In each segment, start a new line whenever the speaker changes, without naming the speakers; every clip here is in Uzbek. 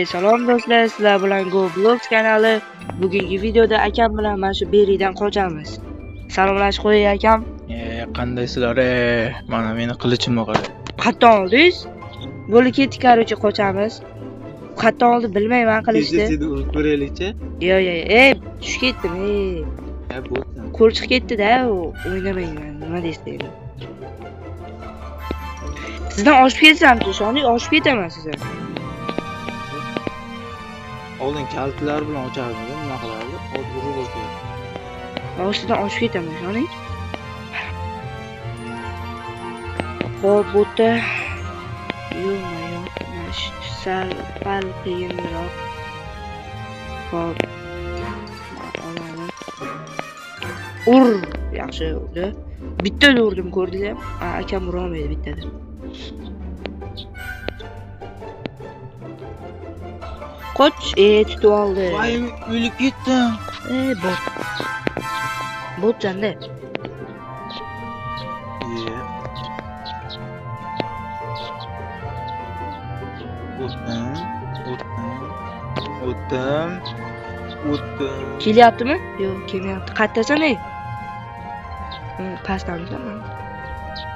Salom do'stlar, sizlar bilan Go Vlogs kanali. Bugungi videoda akam bilan mana shu beridan qochamiz. Salomlashib qo'ying akam.
Qandaysizlar? Mana meni qilichimni qarang.
Qatton oldingiz? Bo'lib ketdik, qarochi qochamiz. Qatton oldi bilmayman qilishni.
Tezda urib ko'raylikchi.
Yo, tushib ketdim.
Ha, bo'lsin.
Qo'l chiqib ketdi-da, o'ynamayman. Nima deysiz? Sizdan oshib ketsam-chi, shoning oshib ketaman sizdan.
Oldin kaltlar bilan ochardim, nima qilardi? Hozir urib o'tyapti.
Oshidan oshib ketaman, shoning. Xo'p, bu yerda yo'q, sal qiyinroq. Xo'p. Ur, yaxshi urdi. Bittada urdim, ko'rdingizmi? Akam ura olmaydi bittada. Qoch, tutib oldi.
Voy, o'lib ketdim.
Bot. Botjanda.
O'tdim.
Kelyaptimi? Yo'q, kelmayapti. Qayerdasan ey? Pastdamisan?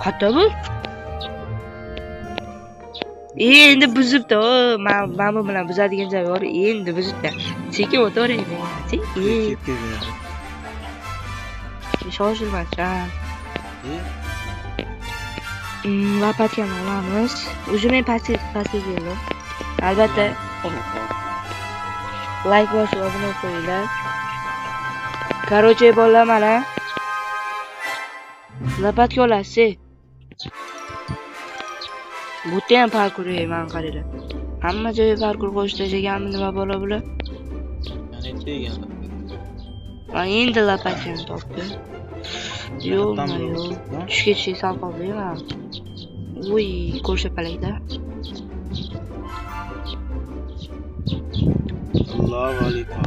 Qayerda bu? Endi buzibdi. Men bu bilan buzadigan joy bor. Endi buzibdi. Sekin o'taveraymi? Sekin. Shoshilmasdan. Lopatkani olamiz. O'zimning pastga keldim. Albatta. Like bosib obuna qo'yinglar. Qarochi bolalar mana. Lopatka olasiz. Bu yerda ham parkur man qaranglar. Hamma joyga parkur qo'yishda deganmi nima bo'la bular? Mana endi lopatkani topdi. Yo'q. Tushib ketishga sal qoldi-ku. Voy, ko'rshapalakda.
Allohu alaykum.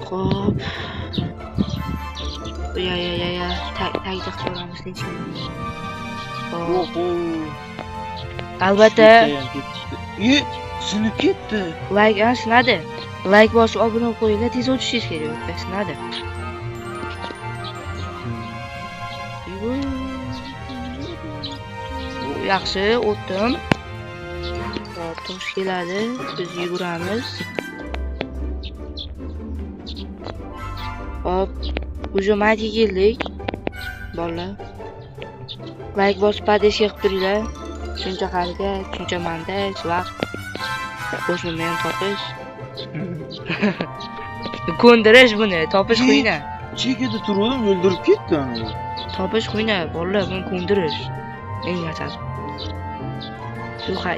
Xo'p. Ya. Tagda qilamiz tinchlik. Xo'p. Albatta.
Sinib ketdi.
Like sinadi. Like bosib obuna qo'yinglar, tez o'tishingiz kerak. Sinadi. Yaxshi, o'tdim. Hop, to'sh keladi. Biz yuguramiz. Hop, уже mayga keldik. Bolalar. Like bosib padeshga qilib turinglar. Shuncha harakat, shuncha montaj, vaqt. Qo'shimni ham topish. Ko'ndirish buni, topish qiyin.
Chekida turdim, o'ldirib ketdi ani.
Topish qiyin, bolalar, buni ko'ndirish. Eng asosiy.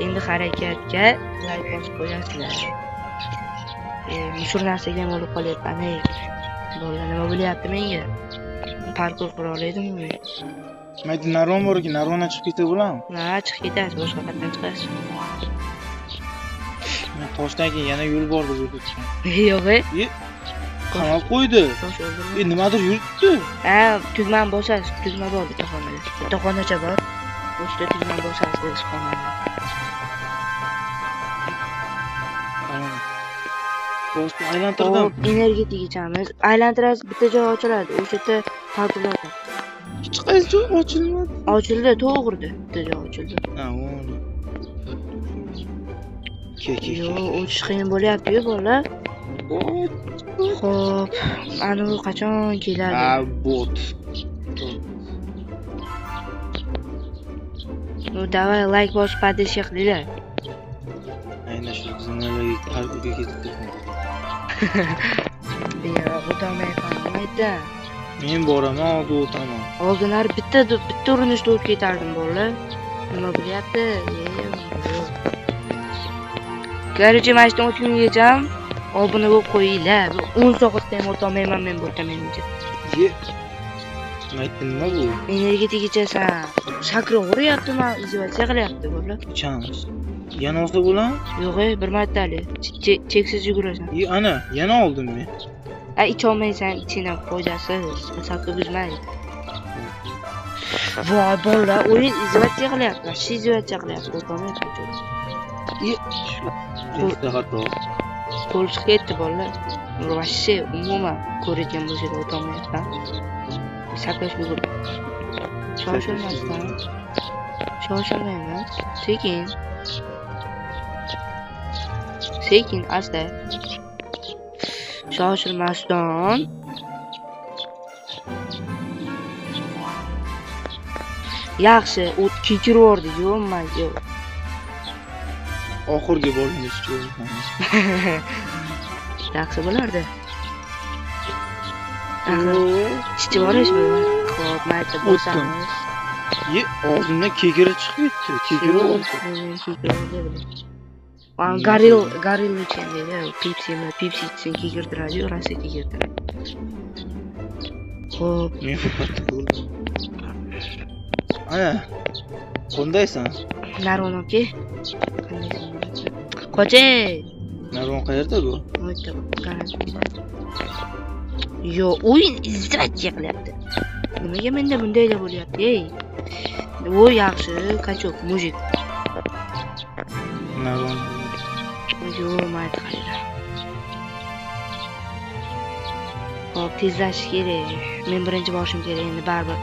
Endi harakatga like bosib qo'yasizlar. Mushur narsaga ham olib qolyapman. Bolalar, nima bo'lyapti menga? Parkur qura oladimmi men?
Mayda narvon bor ekan, narvondan chiqib keta bo'ladimi?
Ha, chiqib ketasiz, boshqa qatdan chiqasiz.
Men toshdan keyin yana yo'l bor deb o'ylabman.
Yo'q.
Qamab qo'ydi. Nimadir yuribdi.
Ha, tugmani bosasiz, tugma bor bitta xonada. Bitta xonacha bor. O'shda tugmani bosasiz biz xonada.
Bosib aylantirdim.
Energetik ichamiz. Aylantirasiz, bitta joy ochiladi. O'sha yerda parkurlar.
Hech qaysi joy ochilmadi.
Ochildi, to'g'rida. Bitta joy ochildi.
Ha, o'ni.
Yo'q, o'tish qiyin bo'lyapti-ku, bolalar. Xo'p, ana u qachon keladi?
Ha, bot.
Nu, davay like bosib padeshga qilinglar.
Aynan shu zinalarga parkurga ketib.
Yo'q, o'tolmay qolmaydi.
Men boraman, oldi o'taman.
Oldinlari bitta urinishda o'tib ketardim bolalar. Nima bo'lyapti? Qarochi mana shundan o'tgungacha obuna bo'lib qo'yinglar. 10 soatda ham o'tolmayman men bu yerda menimcha.
Nima bu?
Energetik ichasan. Shakro uryaptimi, izolyatsiya qilyapti bolalar.
Ichamiz. Yana olsa bo'ladimi?
Yo'q, bir martalik. Cheksiz yugurasan.
Ana, yana oldim men.
İçolmaysan, içine foydasiz. Sakın buzmaydi. Voy bolalar, o'yin izolyatsiya qilyapti. Shu izolyatsiya qilyapti. O'tolmayapti.
Tezda xato.
Qo'l chiqib ketdi bolalar. Вообще umuman ko'rayotgan bo'lsa o'tolmayapman. Sakrash yugurib. Shoshilmasdan. Shoshilmaymiz. Sekin, asta. Shoshilmasdan. Yaxshi, o't kechiraverdi, yo'q.
Oxirgi bo'lganiz uchun.
Yaxshi bo'lardi. Ishchi borishmi? Xo'p, mayda bo'lsamiz.
Oldindan kegiri chiqib ketdi. Kegiri oldi.
Garil ichgan deydi. Pepsi ichsin kegirtiradi, rosa kegirtiradi. Xo'p.
Men faqat bo'ldim. Ana. Qondaysan?
Narvon oke. Qo'chay.
Narvon qayerda bu?
Mo'yta garajda. Yo, o'yin izratga qilyapti. Nimaga menda bundaylar bo'lyapti, ey? O yaxshi, kachok, mujik.
Narvon.
Yo, mayda qaraylar. Hop, tezlashish kerak. Men birinchi boshim kerak endi baribir.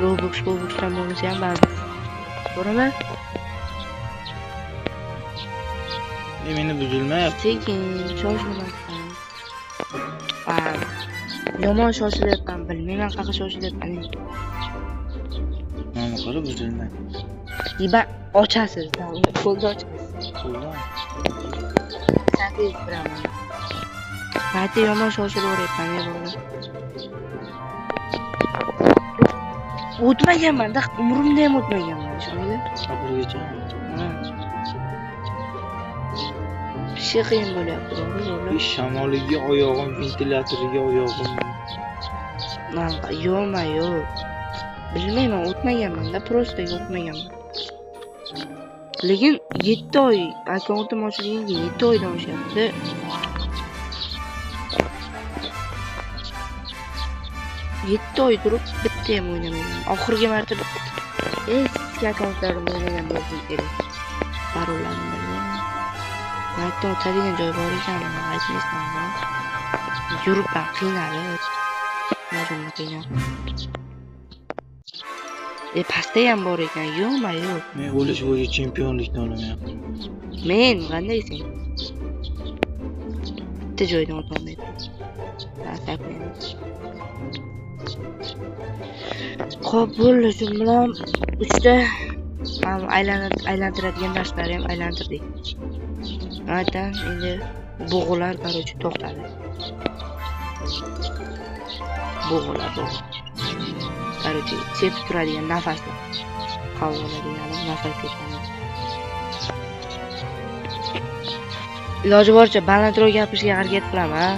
Robux bilan bo'lmasa ham baribir. To'g'rimi?
Meni buzilmayapti.
Sekin, shoshilmasdan. Yomon shoshilyapman, bilmayman qaqa shoshilyapman.
Mana qara buzilmay.
Iba ochasiz, qo'lda ochasiz.
Qo'lda.
Sakkiz biraman. Qayta yomon shoshilaveryapman, bolalar. O'tmaganman-da, umrimda ham o'tmaganman, shunday.
Sabrgacha.
Şey qiyin bo'lyapti, to'g'ri.
Shamoliga oyog'im, ventilyatoriga oyog'im.
Yo'q. Bilmayman, o'tmaganman-da, prosta o'tmaganman. Lekin 7 oy akkauntim ochilganiga 7 oydan o'shyapti. Yetti oy turib bitta ham o'ynamagan. Oxirgi marta eski akkauntlarimni o'ynagan bo'lsam kerak. Parollarni bilmayman. Mayda o'tadigan joy bor ekan, aytmaysan. Yuribman, qiynalib. O'zimni qiynab. Pastda ham bor ekan, yo'qmi?
Men o'lish bo'yicha chempionlikni olamayapman.
Men qandaysan? Bitta joydan o'tolmayapman. Ta'sirlaymiz. Xo'p, bo'ldi, shu bilan 3 ta ham aylantiradigan darslarni ham aylantirdik. Aytan endi bug'ular qarochi to'xtadi. Bug'ular. Qarochi sepib turadigan nafaslar. Qavg'oladigan nafas ketadi. Iloji boricha balandroq gapirishga harakat qilaman.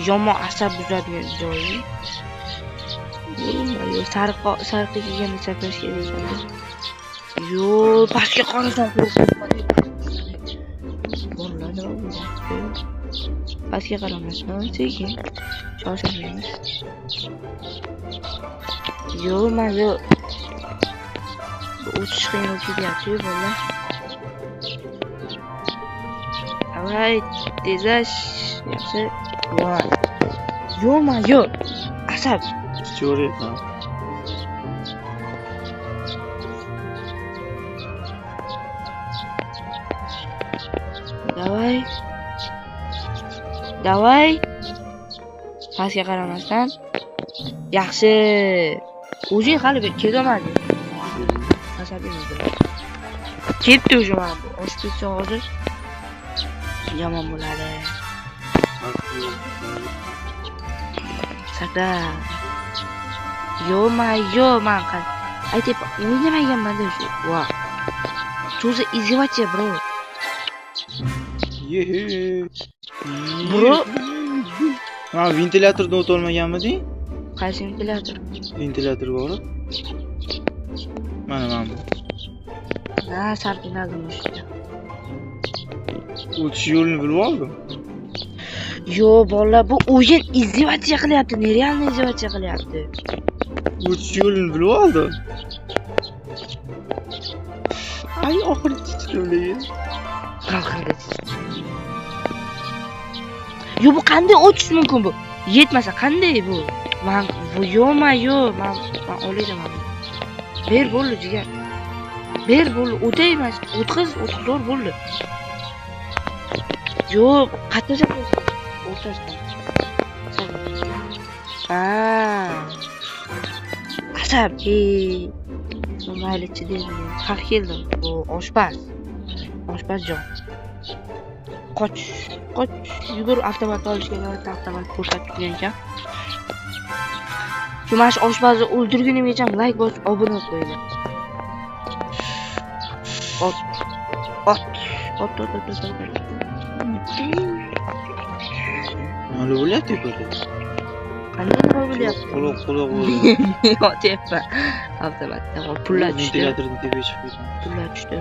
Yomon asab buzadigan joyi. Sariqqa kelganda sakrash kerak ekan. Pastga qarasam bo'ladi. Pastga qaramasdan sekin shoshilmaymiz. Yo'q. O'tish qiyin ketyapti, bolalar. Avay, tezlash. Yaxshi. Voy. Yo'q. Asab.
Cho'rayapman. Davay. Pastga qaramasdan. Yaxshi. O'zing hali kelolmadi. Asabingiz bilan. Ketdi o'sha mana bu. Oshpetsa hozir yomon bo'ladi. Sakra. Yo'q, men aytib o'ynamaganman-da shu. Voy. Cho'zi izdevachya, bro. Bro. Ha, ventilyatordan o'tolmaganmiding?
Qaysi ventilyator?
Ventilyator bor. Mana bu.
Sarpinadim o'shda.
O'tish yo'lini bilib oldim.
Yo'q, bolalar, bu o'yin izdevachya qilyapti, nerealni izdevachya qilyapti.
O'tish yo'lini bilib oldim. Ay oxirgi chiqiblaydi.
Yo bu qanday ochish mumkin bu? Yetmasa qanday bu? Men bu yo'ma-yo, men olaman. Ber bo'ldi jigar. Ber bo'ldi, o'tay emas, o'tqizor bo'ldi. Yo'q, qattiqcha o'rtasidan. Asab, maylichi dedim. Haq keldim. Bu oshpazjon. Qoch, yugur, avtomat olishga yo'q, avtomat ko'rsatib turgan ekan. Shu mash oshpazni o'ldirgunimgacha like bosib, obuna qo'yinglar. Ot.
Nima bo'lyapti bu?
Qanday nima bo'lyapti?
Quloq.
Yo'q, avtomatda pullar tushdi.
Ventilatorni tepaga chiqib ketdi.
Pullar tushdi.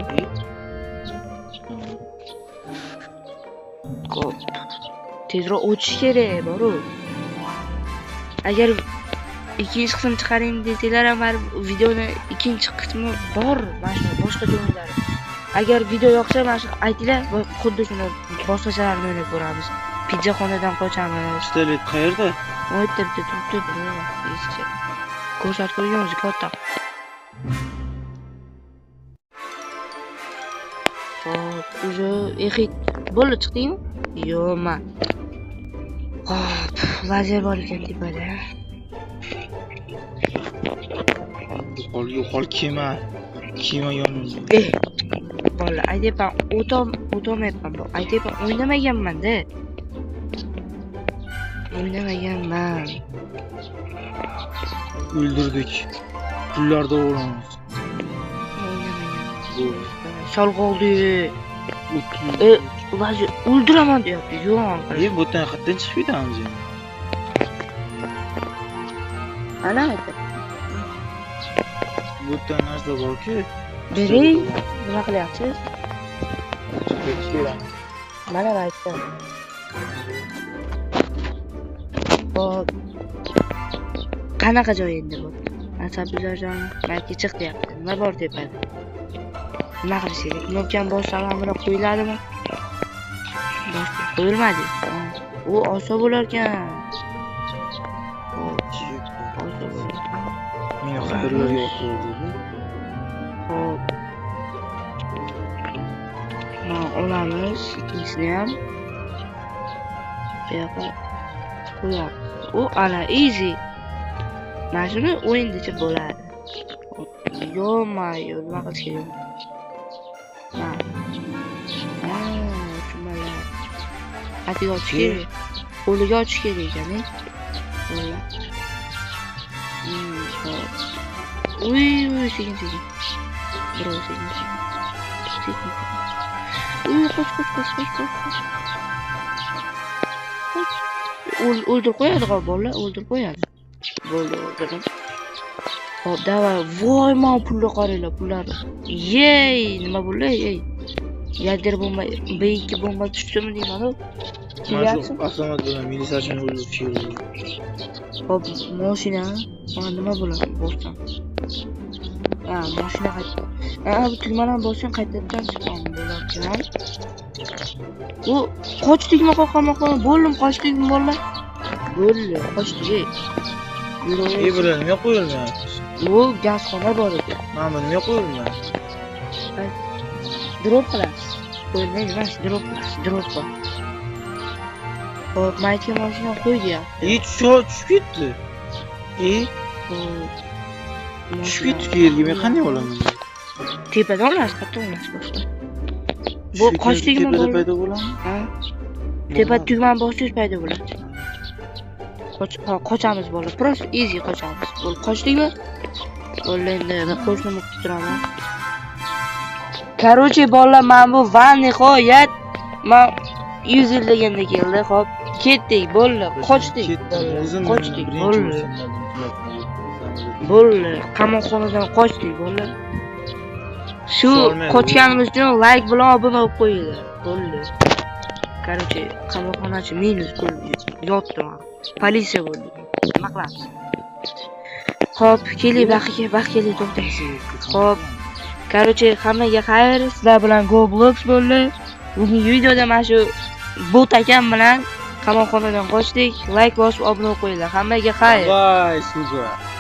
Xo'p. Tezroq o'tish kerak, boru. Agar ikkinchi qism chiqaring desanglar ham videoni ikkinchi qismi bor, mana shu boshqa joylar. Agar video yoqsa, mana shu aytinglar, xuddi shuni boshqachalarni o'ynab ko'ramiz. Pizzaxonadan qochamiz.
Pistolet qayerda?
O'yibdi, turibdi. Ko'rsatib qo'yganmiz katta. Xo'p, o'zi exit bo'ldi, chiqdingmi? Yo'qmi? Xo'p, lazer bor ekan tepada.
Yo'qol kema yonimda.
Bola, aytayapman, o'tolmayapman. Aytayapman, o'ynamaganman-da.
O'ldirdik. Pullarni olamiz.
Solg'oldi. Ular o'ldiraman deyapti. Yo'q.
Bu yerdan qayerdan chiqib ketamiz endi?
Ana aytdi.
Bu yerdan narsa borki,
bering, nima qilyapsiz? Mana aytdim. Hop. Qanaqa joy endi bu? Asabizlarjon, balki chiq deyapti. Nima bor tepada? Nima qilish kerak? Knopkani bossam hamroq qo'yiladimi? Qo'yilmadi. U oson bo'lar ekan.
Meni xayrlarga o'ttirdi.
Hop. Mana olamiz ikkinchisini ham. Bu yoqqa qo'yamiz. U ana easy. Mana shuni o'yingacha bo'ladi. Yo'qmi, nima qilish kerak? Atiga ochish kerak. Qo'liga ochish kerak ekan-a. Uy, sekin. Biroz sekin. Uy, qoch. O'ldirib qo'yadi, bolalar, o'ldirib qo'yadi. Bo'ldi, o'ldirdim. Hop, davay. Voy, men pulni qaranglar, pullar. Yey, nima bo'ldi, ey. Yadir bomba, B2 bomba tushdimi deyman-ku. Kelyapsiz?
Avtomat bilan milisachani o'ldirib keldi.
Hop, mashina. Mana nima bo'ladi, bossam. Mashina qaytdi. Bu tugmadan bossang qaytadan chiqadi bo'larkan. U qochdikmi, qo'rqamoqmi? Bo'ldim, qochdikmi bolalar? Bo'ldi, qochdik.
Bular nima qo'yilmayapti?
U gazxona bor ekan.
Mana bu nima qo'yilmayapti?
Drop qilasiz. Qo'ymaydi emas, drop qilasiz, drop bor. Hop, maytga mashina qo'ydi.
Tushib ketdi. Tushib ketdi yerga, men qanday olaman?
Tepadan olasiz, qayerdan olasiz boshqa? Bu qochdikmi
paydo bo'ladimi?
Ha. Tepa tugmani bosangiz paydo bo'ladi. Qochamiz bolalar. Просто easy qochamiz. Bo'l, qochdikmi? Bo'ldi, endi qo'shnimni kutib turaman. Короче, bolalar, men bu van nihoyat men 100 yil deganda keldi. Hop, ketdik, bo'ldi, qochdik. Qochdik, bo'ldi. Bo'ldi, qamoqxonadan qochdik, bo'ldi. Shu qochganimiz uchun like bilan obuna bo'lib qo'yinglar. Bo'ldi. Короче, qamoqxonachi minus yotdi. Politsiya bo'ldi. Nima qilamiz? Hop, keling baqiga, to'xtaysiz. Hop. Короче, hammaga xayr, sizlar bilan Roblox bo'ldi. Bugungi videoda mana shu bot akam bilan qamoqxonadan qochdik. Like bosib obuna qo'yinglar. Hammaga xayr.
Voy, super.